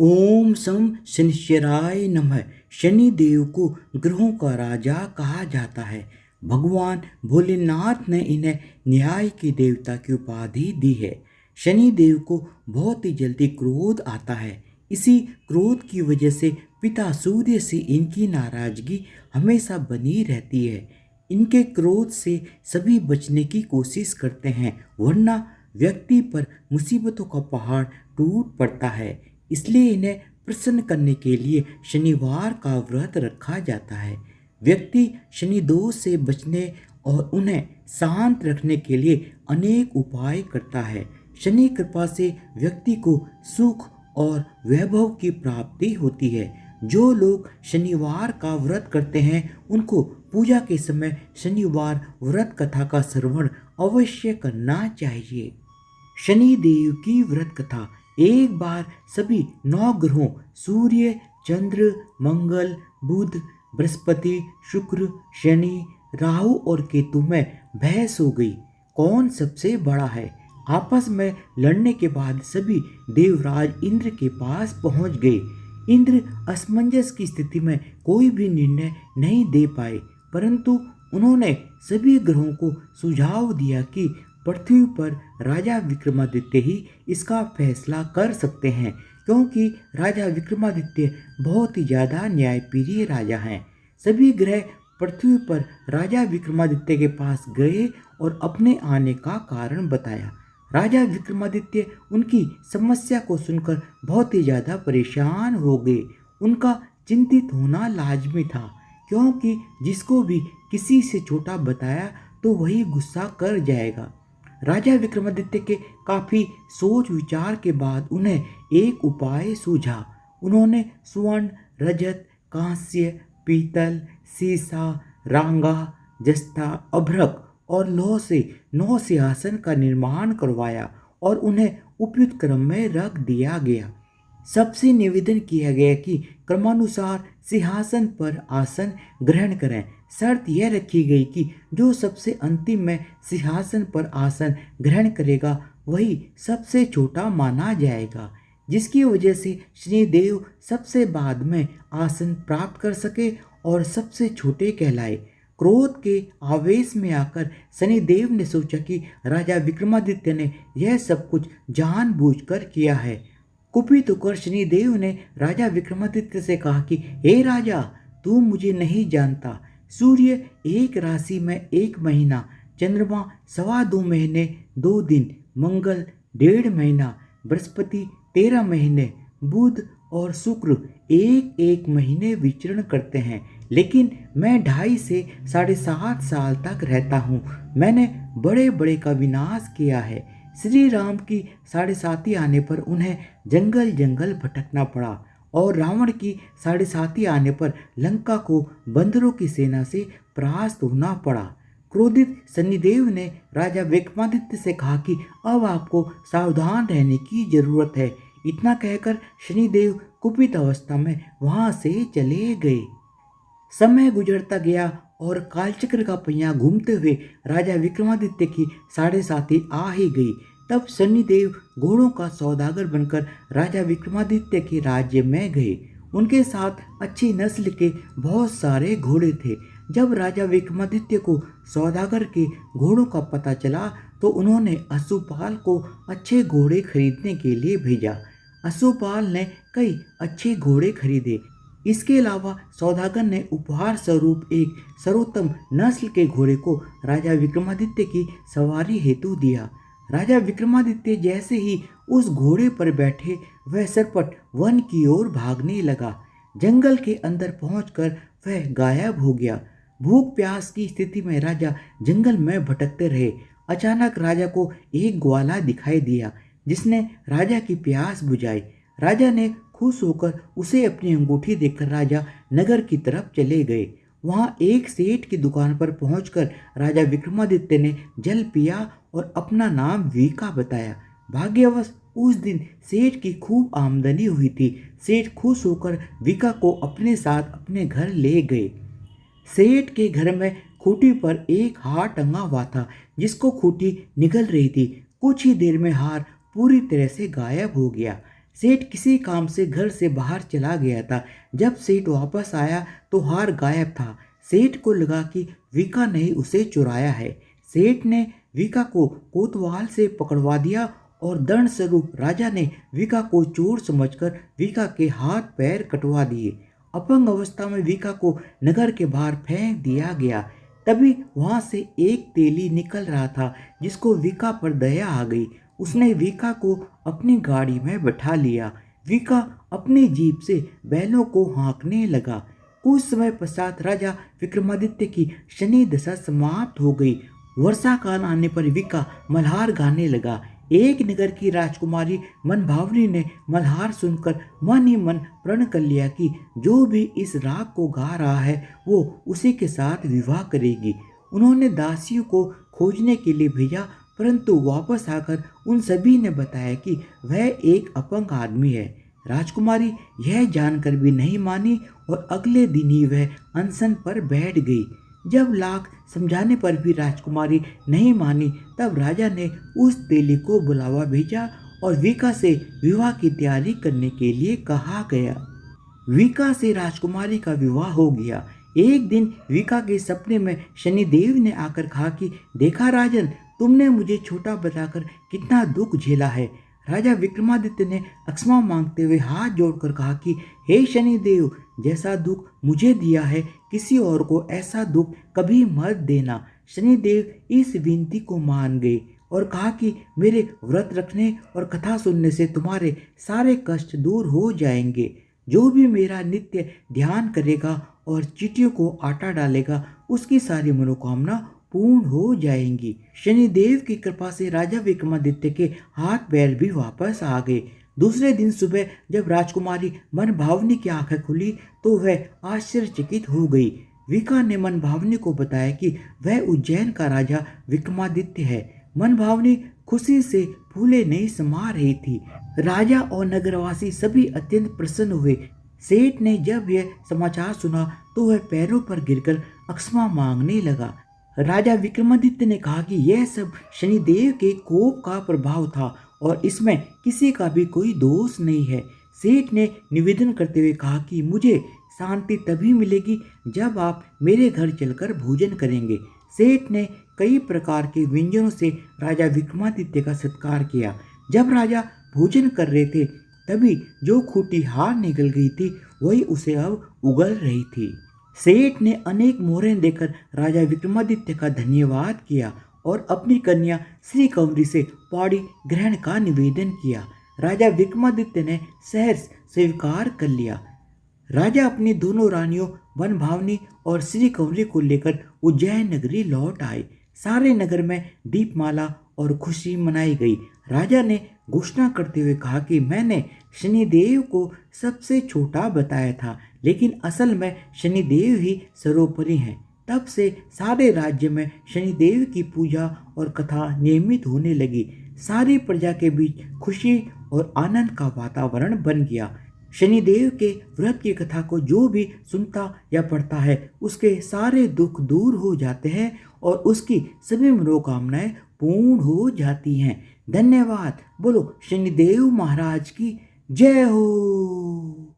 ओम सम शनिश्चराय नमः। शनि देव को ग्रहों का राजा कहा जाता है। भगवान भोलेनाथ ने इन्हें न्याय के देवता की उपाधि दी है। शनि देव को बहुत ही जल्दी क्रोध आता है। इसी क्रोध की वजह से पिता सूर्य से इनकी नाराजगी हमेशा बनी रहती है। इनके क्रोध से सभी बचने की कोशिश करते हैं, वरना व्यक्ति पर मुसीबतों का पहाड़ टूट पड़ता है। इसलिए इन्हें प्रसन्न करने के लिए शनिवार का व्रत रखा जाता है। व्यक्ति शनि दोष से बचने और उन्हें शांत रखने के लिए अनेक उपाय करता है। शनि कृपा से व्यक्ति को सुख और वैभव की प्राप्ति होती है। जो लोग शनिवार का व्रत करते हैं उनको पूजा के समय शनिवार व्रत कथा का श्रवण अवश्य करना चाहिए। शनि देव की व्रत कथा। एक बार सभी 9 ग्रहों सूर्य, चंद्र, मंगल, बुध, बृहस्पति, शुक्र, शनि, राहु और केतु में बहस हो गई, कौन सबसे बड़ा है। आपस में लड़ने के बाद सभी देवराज इंद्र के पास पहुंच गए। इंद्र असमंजस की स्थिति में कोई भी निर्णय नहीं दे पाए, परंतु उन्होंने सभी ग्रहों को सुझाव दिया कि पृथ्वी पर राजा विक्रमादित्य ही इसका फैसला कर सकते हैं, क्योंकि राजा विक्रमादित्य बहुत ही ज़्यादा न्यायप्रिय राजा हैं। सभी ग्रह पृथ्वी पर राजा विक्रमादित्य के पास गए और अपने आने का कारण बताया। राजा विक्रमादित्य उनकी समस्या को सुनकर बहुत ही ज़्यादा परेशान हो गए। उनका चिंतित होना लाजमी था, क्योंकि जिसको भी किसी से छोटा बताया तो वही गुस्सा कर जाएगा। राजा विक्रमादित्य के काफ़ी सोच विचार के बाद उन्हें एक उपाय सूझा। उन्होंने स्वर्ण, रजत, कांस्य, पीतल, सीसा, रांगा, जस्ता, अभ्रक और लौह से 9 सिंहासन का निर्माण करवाया और उन्हें उपयुक्त क्रम में रख दिया गया। सबसे निवेदन किया गया कि क्रमानुसार सिंहासन पर आसन ग्रहण करें। शर्त यह रखी गई कि जो सबसे अंतिम में सिंहासन पर आसन ग्रहण करेगा वही सबसे छोटा माना जाएगा, जिसकी वजह से शनिदेव सबसे बाद में आसन प्राप्त कर सके और सबसे छोटे कहलाए। क्रोध के आवेश में आकर शनिदेव ने सोचा कि राजा विक्रमादित्य ने यह सब कुछ जानबूझकर किया है। कुपित होकर शनिदेव ने राजा विक्रमादित्य से कहा कि हे राजा, तू मुझे नहीं जानता। सूर्य एक राशि में 1 महीना, चंद्रमा 2.25 महीने 2 दिन, मंगल 1.5 महीना, बृहस्पति 13 महीने, बुध और शुक्र 1-1 महीने विचरण करते हैं, लेकिन मैं 2.5 से 7.5 साल तक रहता हूँ। मैंने बड़े बड़े का विनाश किया है। श्री राम की 7.5 आने पर उन्हें जंगल जंगल भटकना पड़ा और रावण की 7.5 आने पर लंका को बंदरों की सेना से परास्त होना पड़ा। क्रोधित शनिदेव ने राजा विक्रमादित्य से कहा कि अब आपको सावधान रहने की जरूरत है। इतना कहकर शनिदेव कुपित अवस्था में वहां से चले गए। समय गुजरता गया और कालचक्र का पहिया घूमते हुए राजा विक्रमादित्य की 7.5 आ ही गई। तब शनिदेव घोड़ों का सौदागर बनकर राजा विक्रमादित्य के राज्य में गए। उनके साथ अच्छी नस्ल के बहुत सारे घोड़े थे। जब राजा विक्रमादित्य को सौदागर के घोड़ों का पता चला तो उन्होंने अश्वपाल को अच्छे घोड़े खरीदने के लिए भेजा। अश्वपाल ने कई अच्छे घोड़े खरीदे। इसके अलावा सौदागर ने उपहार स्वरूप एक सर्वोत्तम नस्ल के घोड़े को राजा विक्रमादित्य की सवारी हेतु दिया। राजा विक्रमादित्य जैसे ही उस घोड़े पर बैठे वह सरपट वन की ओर भागने लगा। जंगल के अंदर पहुंचकर वह गायब हो गया। भूख प्यास की स्थिति में राजा जंगल में भटकते रहे। अचानक राजा को एक ग्वाला दिखाई दिया, जिसने राजा की प्यास बुझाई। राजा ने खुश होकर उसे अपनी अंगूठी देकर राजा नगर की तरफ चले गए। वहां एक सेठ की दुकान पर पहुंचकर राजा विक्रमादित्य ने जल पिया और अपना नाम वीका बताया। भाग्यवश उस दिन सेठ की खूब आमदनी हुई थी। सेठ खुश होकर वीका को अपने साथ अपने घर ले गए। सेठ के घर में खूंटी पर एक हार टंगा हुआ था, जिसको खूंटी निगल रही थी। कुछ ही देर में हार पूरी तरह से गायब हो गया। सेठ किसी काम से घर से बाहर चला गया था। जब सेठ वापस आया तो हार गायब था। सेठ को लगा कि विका ने उसे चुराया है। सेठ ने विका को कोतवाल से पकड़वा दिया और दंड स्वरूप राजा ने विका को चोर समझकर विका के हाथ पैर कटवा दिए। अपंग अवस्था में विका को नगर के बाहर फेंक दिया गया। तभी वहां से एक तेली निकल रहा था जिसको विका पर दया आ गई। उसने विका को अपनी गाड़ी में बैठा लिया। विका अपनी जीप से बैलों को हाँकने लगा। कुछ समय पश्चात राजा विक्रमादित्य की शनि दशा समाप्त हो गई। वर्षा काल आने पर विका मल्हार गाने लगा। एक नगर की राजकुमारी मनभावनी ने मल्हार सुनकर मन ही मन प्रण कर लिया कि जो भी इस राग को गा रहा है वो उसी के साथ विवाह करेगी। उन्होंने दासियों को खोजने के लिए भेजा, परंतु वापस आकर उन सभी ने बताया कि वह एक अपंग आदमी है। राजकुमारी यह जानकर भी नहीं मानी और अगले दिन ही वह अनशन पर बैठ गई। जब लाख समझाने पर भी राजकुमारी नहीं मानी, तब राजा ने उस तेली को बुलावा भेजा और विका से विवाह की तैयारी करने के लिए कहा गया। विका से राजकुमारी का विवाह हो गया। एक दिन विका के सपने में शनिदेव ने आकर कहा कि देखा राजन, तुमने मुझे छोटा बताकर कितना दुख झेला है। राजा विक्रमादित्य ने क्षमा मांगते हुए हाथ जोड़कर कहा कि हे शनिदेव, जैसा दुख मुझे दिया है किसी और को ऐसा दुख कभी मत देना। शनिदेव इस विनती को मान गए और कहा कि मेरे व्रत रखने और कथा सुनने से तुम्हारे सारे कष्ट दूर हो जाएंगे। जो भी मेरा नित्य ध्यान करेगा और चींटियों को आटा डालेगा उसकी सारी मनोकामना पूर्ण हो जाएंगी। शनिदेव की कृपा से राजा विक्रमादित्य के हाथ पैर भी वापस आ गए। दूसरे दिन सुबह जब राजकुमारी मनभावनी की आंखें खुली तो वह आश्चर्यचकित हो गई। विका ने मनभावनी को बताया कि वह उज्जैन का राजा विक्रमादित्य है। मनभावनी खुशी से फूले नहीं समा रही थी। राजा और नगरवासी सभी अत्यंत प्रसन्न हुए। सेठ ने जब यह समाचार सुना तो वह पैरों पर गिरकर क्षमा मांगने लगा। राजा विक्रमादित्य ने कहा कि यह सब शनिदेव के कोप का प्रभाव था और इसमें किसी का भी कोई दोष नहीं है। सेठ ने निवेदन करते हुए कहा कि मुझे शांति तभी मिलेगी जब आप मेरे घर चलकर भोजन करेंगे। सेठ ने कई प्रकार के व्यंजनों से राजा विक्रमादित्य का सत्कार किया। जब राजा भोजन कर रहे थे तभी जो खूंटी हार निकल गई थी वही उसे अब उगल रही थी। सेठ ने अनेक मोहरें देकर राजा विक्रमादित्य का धन्यवाद किया और अपनी कन्या श्री कंवरी से पौड़ी ग्रहण का निवेदन किया। राजा विक्रमादित्य ने सहर्ष स्वीकार कर लिया। राजा अपनी दोनों रानियों बनभावनी और श्री कंवरी को लेकर उज्जैन नगरी लौट आए। सारे नगर में दीपमाला और खुशी मनाई गई। राजा ने घोषणा करते हुए कहा कि मैंने शनिदेव को सबसे छोटा बताया था, लेकिन असल में शनिदेव ही सर्वोपरि हैं। तब से सारे राज्य में शनिदेव की पूजा और कथा नियमित होने लगी। सारी प्रजा के बीच खुशी और आनंद का वातावरण बन गया। शनिदेव के व्रत की कथा को जो भी सुनता या पढ़ता है उसके सारे दुख दूर हो जाते हैं और उसकी सभी मनोकामनाएं पूर्ण हो जाती हैं। धन्यवाद। बोलो शनिदेव महाराज की जय हो।